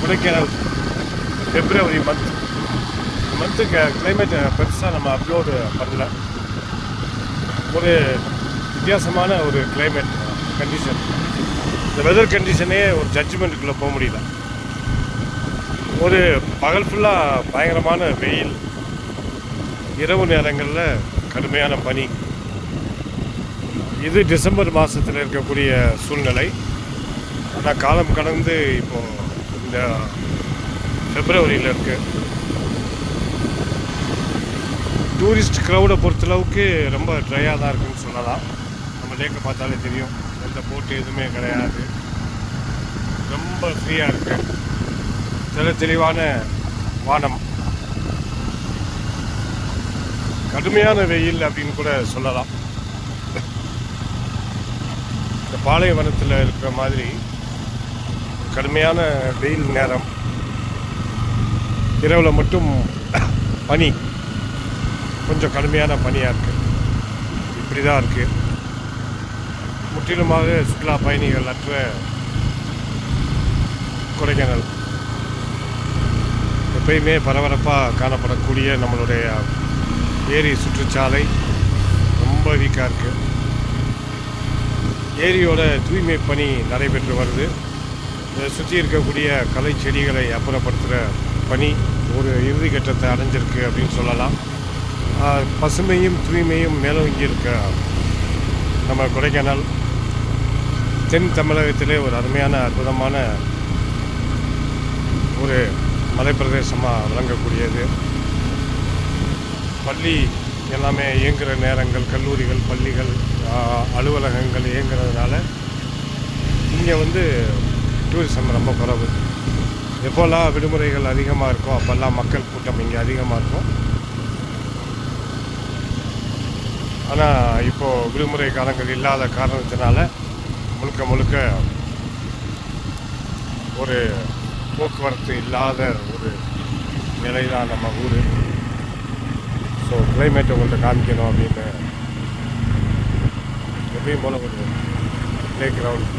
Kodaikanal February மந்த்துக்கு கிளைமேட்டை பெருசாக நம்ம அப்லோடு பண்ணல. ஒரு வித்தியாசமான ஒரு கிளைமேட் கண்டிஷன். இந்த வெதர் கண்டிஷனே ஒரு ஜட்ஜ்மெண்ட்டுக்குள்ளே போக முடியல. ஒரு பகல் ஃபுல்லாக பயங்கரமான வெயில், இரவு நேரங்களில் கடுமையான பனி. இது டிசம்பர் மாதத்தில் இருக்கக்கூடிய சூழ்நிலை. ஆனால் காலம் கடந்து இப்போது இந்த Februaryயில் இருக்குது. டூரிஸ்ட் க்ரௌடை பொறுத்தளவுக்கு ரொம்ப ட்ரையாக தான் இருக்குதுன்னு சொல்லலாம். நம்ம லேக்கை பார்த்தாலே தெரியும், எந்த போட்டு எதுவுமே கிடையாது, ரொம்ப ஃப்ரீயாக இருக்குது. தெளிவான வானம், கடுமையான வெயில் அப்படின்னு கூட சொல்லலாம். இந்த பாலைவனத்தில் இருக்கிற மாதிரி கடுமையான வெயில் நேரம், இரவில் மட்டும் பனி, கொஞ்சம் கடுமையான பனியாக இருக்குது. இப்படி தான் இருக்குது. முற்றிலுமாக சுற்றுலா பயணிகள் அற்ற கொடைக்கானல். எப்பயுமே பரபரப்பாக காணப்படக்கூடிய நம்மளுடைய ஏரி சுற்றுச்சாலை ரொம்ப வீக்காக இருக்குது. ஏரியோட தூய்மை பணி நடைபெற்று வருது. இதை சுற்றி இருக்கக்கூடிய கலை செடிகளை அப்புறப்படுத்துகிற பணி ஒரு இறுதி கட்டத்தை அடைஞ்சிருக்கு அப்படின்னு சொல்லலாம். பசுமையும் தூய்மையும் மேலோங்கி இருக்க நம்ம கொடைக்கானல் தென் தமிழகத்திலே ஒரு அருமையான அற்புதமான ஒரு மலைப்பிரதேசமாக விளங்கக்கூடியது. பள்ளி எல்லாமே இயங்குகிற நேரங்கள், கல்லூரிகள், பள்ளிகள், அலுவலகங்கள் இயங்குறதுனால இங்கே டூரிசம் ரொம்ப குறைவு. எப்போல்லாம் விடுமுறைகள் அதிகமாக இருக்கோ அப்போல்லாம் மக்கள் கூட்டம் இங்கே அதிகமாக இருக்கும். ஆனால் இப்போது விடுமுறை காலங்கள் இல்லாத காரணத்தினால முழுக்க ஒரு போக்குவரத்து இல்லாத ஒரு நிலை தான் நம்ம ஊர். ஸோ கிளைமேட் உங்கள்கிட்ட காமிக்கணும் அப்படின்னு எப்பயும் போல ஒரு ப்ளே கிரவுண்ட்.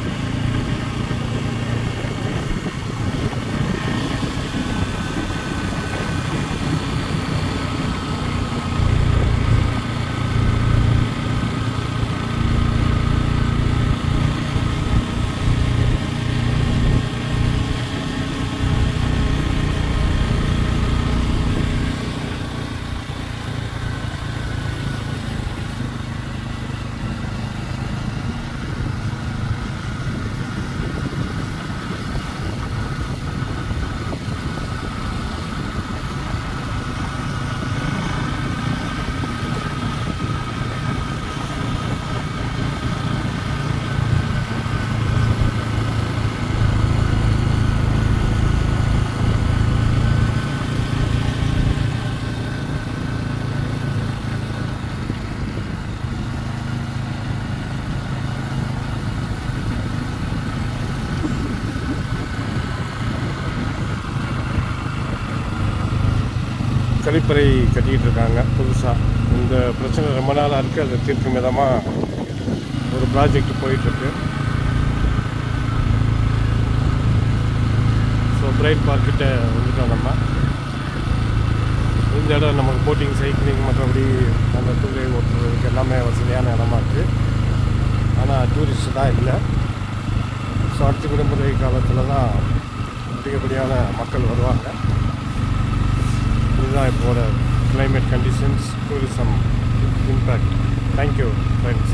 கழிப்பறை கட்டிக்கிட்டு இருக்காங்க புதுசாக. இந்த பிரச்சனை ரொம்ப நாளாக இருக்குது. அதை தீர்க்கும் விதமாக ஒரு ப்ராஜெக்ட் போயிட்டுருக்கு. ஸோ பிரைட் பார்க்கிட்ட வந்துட்டோம் நம்ம. இந்த இடம் நமக்கு போட்டிங், சைக்கிளிங், மற்றபடி அந்த தூங்கை ஓட்டுறதுக்கு எல்லாமே வசதியான இடமா இருக்குது. ஆனால் டூரிஸ்ட் தான் இல்லை. ஸோ அடுத்த விடுமுறை காலத்தில் தான் அதிகப்படியான மக்கள் வருவாங்க. இதுதான் இப்போட climate conditions, tourism impact. Thank you, friends.